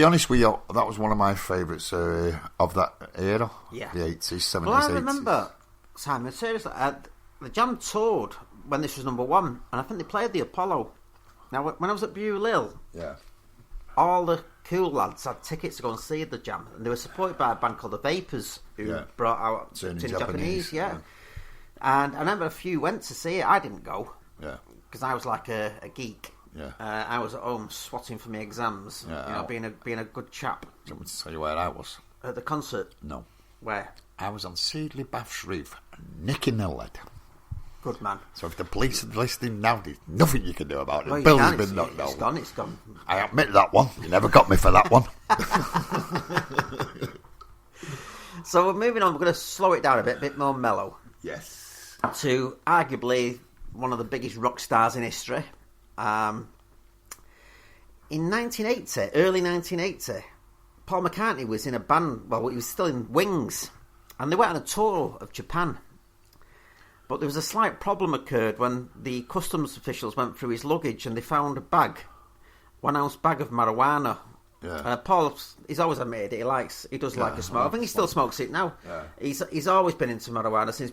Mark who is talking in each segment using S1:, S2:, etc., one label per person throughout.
S1: honest with you, that was one of my favourites of that era.
S2: Yeah.
S1: The 80s, 70s,
S2: Well, I
S1: 80s.
S2: remember, Simon, seriously, the Jam toured when this was number one, and I think they played the Apollo. Now, when I was at Bewley, all the cool lads had tickets to go and see the Jam, and they were supported by a band called the Vapors, who brought out
S1: Turning
S2: Japanese. And I remember a few went to see it. I didn't go, because I was like a geek. I was at home swatting for my exams, being a good chap.
S1: Do you want me to tell you where I was?
S2: At the concert?
S1: No.
S2: Where?
S1: I was on Seedley Bath's roof, nicking the lead.
S2: Good man.
S1: So if the police are listening now, there's nothing you can do about it.
S2: Well,
S1: The building's been knocked down.
S2: It's gone.
S1: I admit that one. You never got me for that one.
S2: So we're moving on. We're going to slow it down a bit more mellow.
S1: Yes.
S2: To arguably one of the biggest rock stars in history. In 1980, early 1980, Paul McCartney was in a band. Well, he was still in Wings, and they went on a tour of Japan. But there was a slight problem occurred when the customs officials went through his luggage and they found a bag, 1 ounce bag of marijuana. Paul, he's always admitted it. He does like a smoke. I think he still smokes it now. He's always been into marijuana since.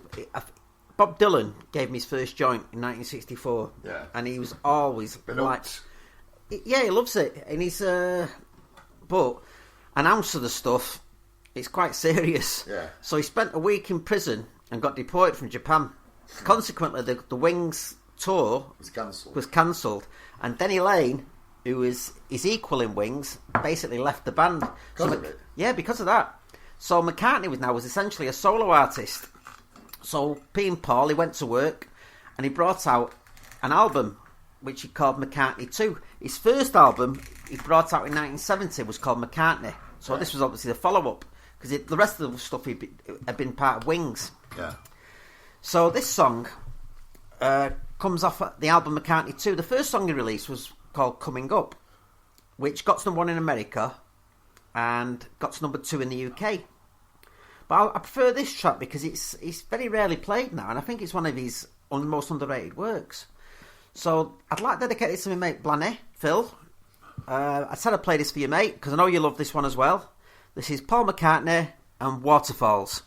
S2: Bob Dylan gave him his first joint in 1964, and he was always he loves it, and he's but an ounce of the stuff, it's quite serious. So he spent a week in prison and got deported from Japan. Consequently, the Wings tour was cancelled, and Denny Lane, who is his equal in Wings, basically left the band. Because of that. So McCartney was essentially a solo artist. So being Paul, he went to work and he brought out an album which he called McCartney 2. His first album he brought out in 1970 was called McCartney. So this was obviously the follow-up, because the rest of the stuff had been part of Wings. So this song comes off the album McCartney 2. The first song he released was called Coming Up, which got to number 1 in America and got to number 2 in the UK. But I prefer this track because it's very rarely played now, and I think it's one of his most underrated works. So I'd like to dedicate this to my mate Blanny, Phil. I said I'd play this for you, mate, because I know you love this one as well. This is Paul McCartney and Waterfalls.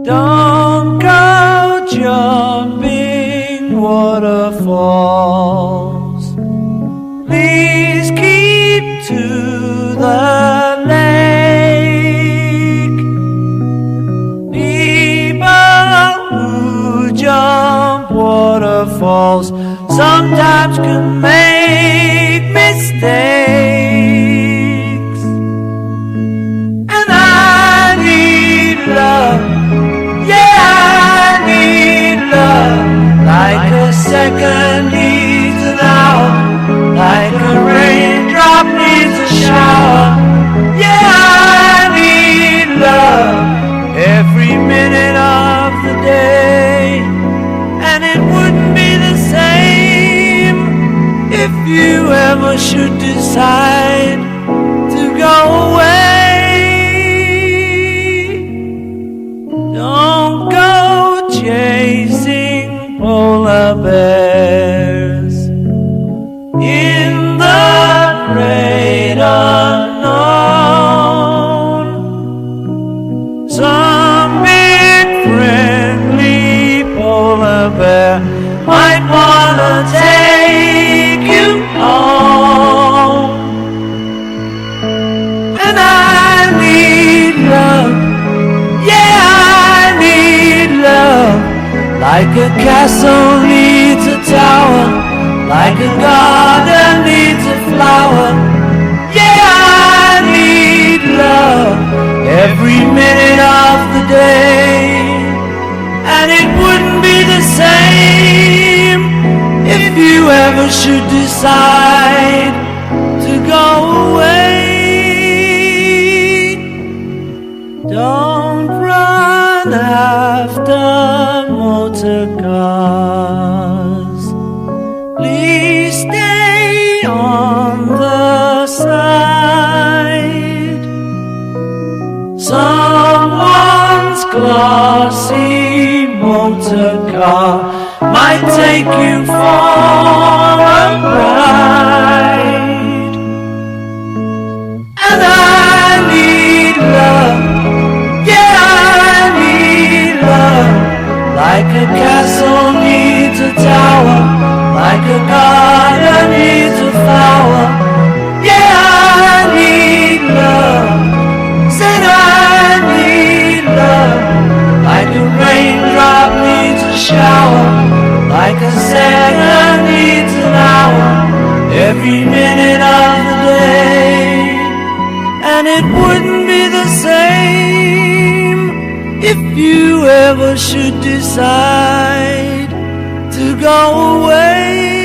S3: Don't go jumping waterfalls. Please keep to the lake. People who jump waterfalls sometimes can make mistakes. And I need love. Like a second needs an hour, like a raindrop needs a shower. Yeah, I need love every minute of the day. And it wouldn't be the same if you ever should decide to go away. Don't go chasing polar bears in the great unknown. Some big friendly polar bear might wanna take you home. And I need love, yeah, I need love. Like a castle needs a tower, like a garden needs a flower. Yeah, I need love every minute of the day. And it wouldn't be the same if you ever should decide to go away. Don't run after motor cars. Please stay on the side. Someone's close RC motor car might take you for a ride. And I need love, yeah, I need love, like a castle needs a tower, like a garden needs a flower. Yeah, I need love, said I need love, like a raindrop needs a shower, like a second needs an hour, every minute of the day. And it wouldn't be the same if you ever should decide to go away.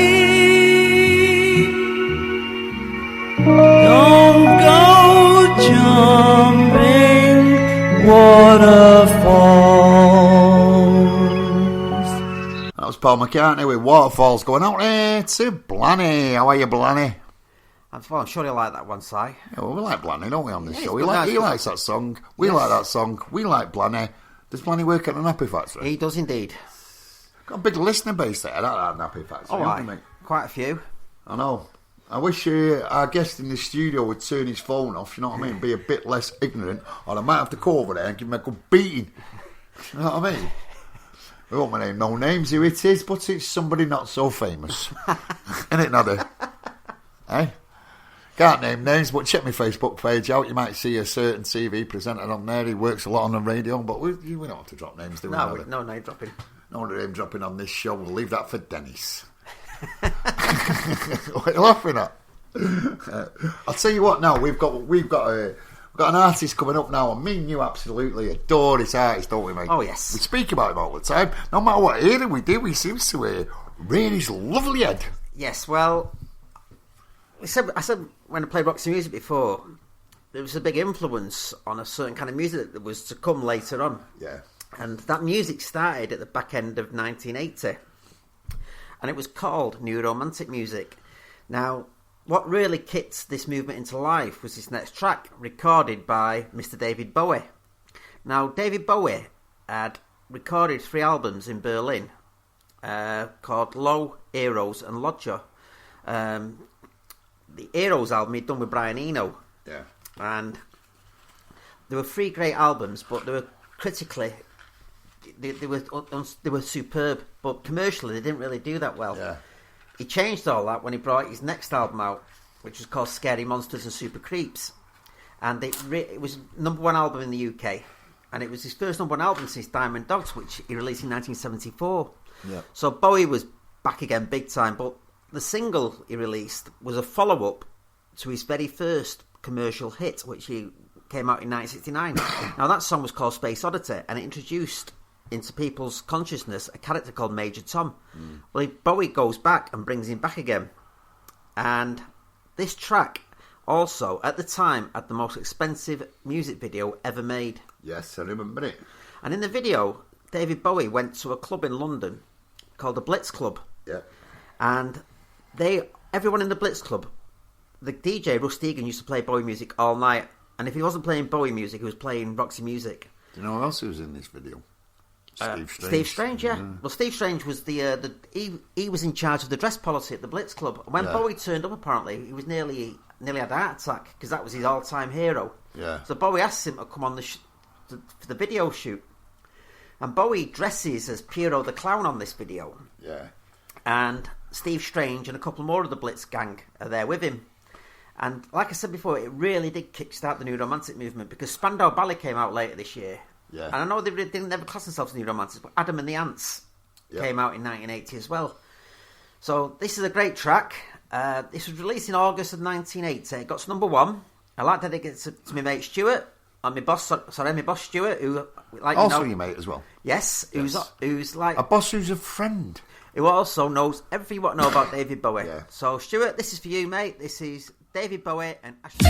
S3: Don't go jumping waterfalls.
S1: That was Paul McCartney with Waterfalls. Going out there to Blanny. How are you, Blanny?
S2: I'm sure you like that one, Si.
S1: Yeah, well, we like Blanny, don't we, on this show?
S2: nice.
S1: He likes that song. We like that song. We like Blanny. Does Blanny work at an Nappy Factory?
S2: He does indeed.
S1: Got a big listener base there at that Nappy Factory.
S2: All right,
S1: mate?
S2: quite a few.
S1: I know. I wish our guest in the studio would turn his phone off, you know what I mean? Be a bit less ignorant, or I might have to go over there and give him a good beating. You know what I mean? We won't name no names who it is, but it's somebody not so famous. Isn't it, Noddy? Eh? Can't name names, but check my Facebook page out. You might see a certain TV presenter on there. He works a lot on the radio, but we don't have to drop names, do we?
S2: No name dropping.
S1: No name dropping on this show. We'll leave that for Dennis. What are you laughing at? I'll tell you what. Now we've got an artist coming up now, and me and you absolutely adore this artist, don't we, mate?
S2: Oh yes.
S1: We speak about him all the time. No matter what era we do, he seems to rear his lovely head.
S2: Yes. Well, I said when I played Roxy Music before, there was a big influence on a certain kind of music that was to come later on.
S1: Yeah.
S2: And that music started at the back end of 1980. And it was called New Romantic Music. Now, what really kicked this movement into life was this next track, recorded by Mr. David Bowie. Now, David Bowie had recorded 3 albums in Berlin called Low, Heroes and Lodger. The Heroes album he'd done with Brian Eno.
S1: Yeah.
S2: And there were 3 great albums, but they were critically... They were superb, but commercially they didn't really do that well.
S1: Yeah.
S2: He changed all that when he brought his next album out, which was called Scary Monsters and Super Creeps, and it was #1 album in the UK, and it was his first #1 album since Diamond Dogs, which he released in 1974.
S1: Yeah.
S2: So Bowie was back again big time, but the single he released was a follow-up to his very first commercial hit, which he came out in 1969. Now that song was called Space Oddity, and it introduced into people's consciousness a character called Major Tom. Well, Bowie goes back and brings him back again. And this track also, at the time, had the most expensive music video ever made.
S1: Yes, I remember it.
S2: And in the video, David Bowie went to a club in London called the Blitz Club.
S1: Yeah.
S2: And everyone in the Blitz Club, the DJ, Russ Egan, used to play Bowie music all night. And if he wasn't playing Bowie music, he was playing Roxy music.
S1: Do you know who else was in this video? Steve Strange.
S2: Steve Strange, yeah. Well, Steve Strange was he was in charge of the dress policy at the Blitz Club. When Bowie turned up, apparently, he was nearly had a heart attack because that was his all-time hero.
S1: Yeah.
S2: So Bowie asked him to come on for the video shoot, and Bowie dresses as Pierrot the Clown on this video.
S1: Yeah.
S2: And Steve Strange and a couple more of the Blitz gang are there with him. And like I said before, it really did kickstart the New Romantic movement because Spandau Ballet came out later this year.
S1: Yeah.
S2: And I know they didn't never class themselves as New Romantics, but Adam and the Ants came out in 1980 as well. So this is a great track. This was released in August of 1980. It got to #1. I like to dedicate it to my mate Stuart, and my boss Stuart, who
S1: Also your mate as well.
S2: Yes, who's like
S1: A boss who's a friend.
S2: Who also knows everything you want to know about David Bowie.
S1: Yeah.
S2: So Stuart, this is for you, mate. This is David Bowie and Ashley.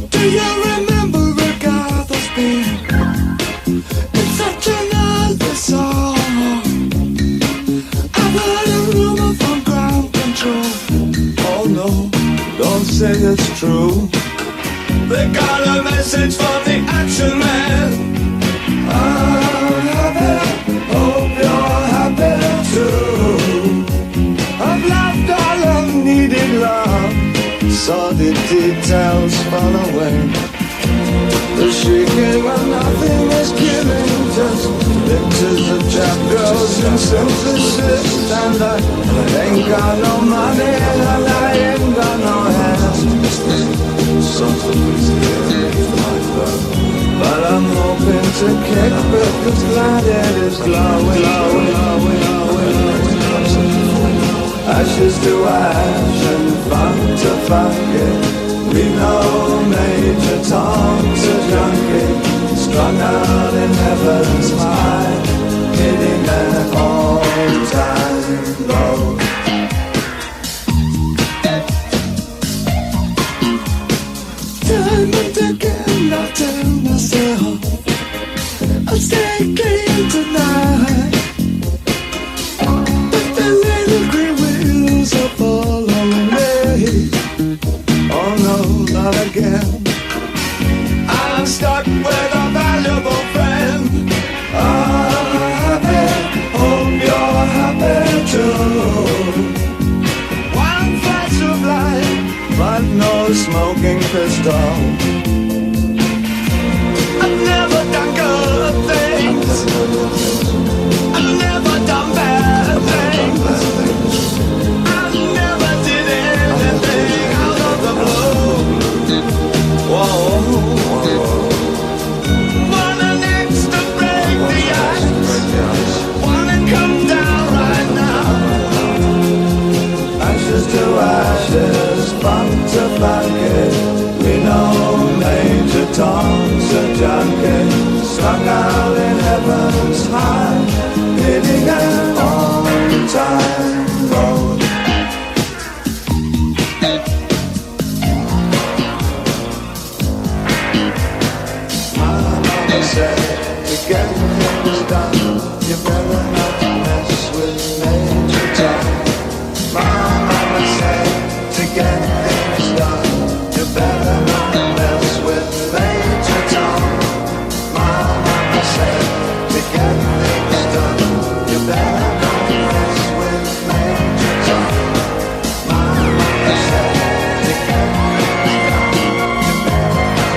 S4: Do you remember a guy that's been in such another song? I've heard a rumor from ground control. Oh no, say it's true. They got a message from the action man. I'm happy, hope you're happy too. I've loved all I've needed love, saw the details fall away. The shrieking when nothing is killing, just pictures of trap girls and synthesis. And I ain't got no money and I ain't got no hands. Something's like that. But I'm hoping to kick because glad it is glowing. Ashes to ash and funk to funky. We know Major Tom's a junkie, strung out in heaven's high, hitting an all-time low. Time and again I tell myself I'll stay clean tonight, but the little green wheels are following me. Oh no, not again. I'm stuck with a valuable friend. I'm happy, hope you're happy too. One flash of light, but no smoking pistol. I've never done good things. I've never done bad things. I never did anything out of the blue. Whoa. Want an axe to break the ice. Wanna come down right now. Ashes to ashes, funk to funky. We know Major Tom's a junkie, stuck out in heaven's high, hitting an all-time road. Mama said, to get things done, you better not mess with Major Tom. Mama said, to get things done, you better not mess with Major Tom. Mama said, to get things done, you better not mess with Major Tom. Mama said, to get things done, you better not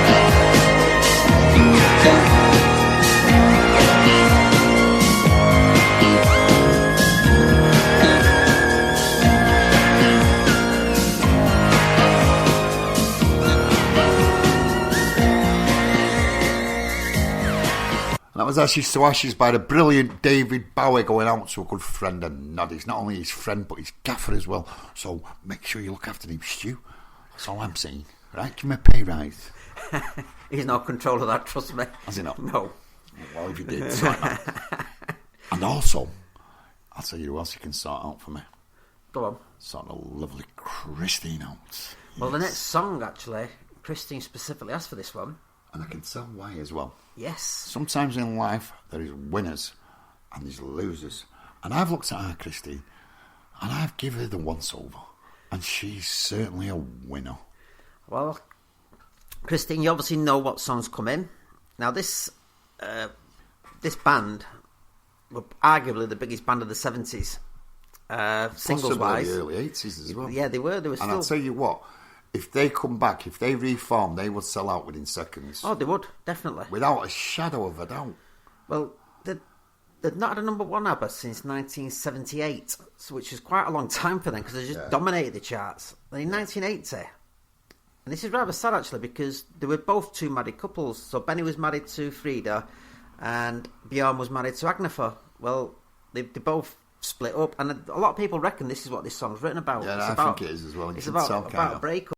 S4: mess with Major Tom.
S1: That was Ashes to Ashes by the brilliant David Bowie, going out to a good friend of Noddy's. Not only his friend, but his gaffer as well. So make sure you look after him, Stu. That's all I'm saying. Right? Give him a pay rise.
S2: He's no control of that, trust me.
S1: Has he not?
S2: No.
S1: Well, if he did, sort it out. And also, I'll tell you who else you can sort out for me.
S2: Go on.
S1: Sort a lovely Christine out.
S2: Well, the next song, actually, Christine specifically asked for this one.
S1: And I can tell why as well.
S2: Yes.
S1: Sometimes in life, there is winners and there's losers. And I've looked at her, Christine, and I've given her the once-over. And she's certainly a winner.
S2: Well, Christine, you obviously know what songs come in. Now, this band were arguably the biggest band of the 70s, singles-wise.
S1: The early 80s as well.
S2: Yeah, they were. They were still...
S1: And I'll tell you what, if they come back, if they reform, they would sell out within seconds.
S2: Oh, they would, definitely.
S1: Without a shadow of a doubt.
S2: Well, they'd not had a number one ABBA since 1978, which is quite a long time for them, because they just dominated the charts. Then in 1980, and this is rather sad actually, because they were both two married couples. So Benny was married to Frida, and Bjorn was married to Agnetha. Well, they both split up, and a lot of people reckon this is what this song's written about.
S1: Yeah,
S2: I
S1: think it is as well.
S2: It's about a breakup.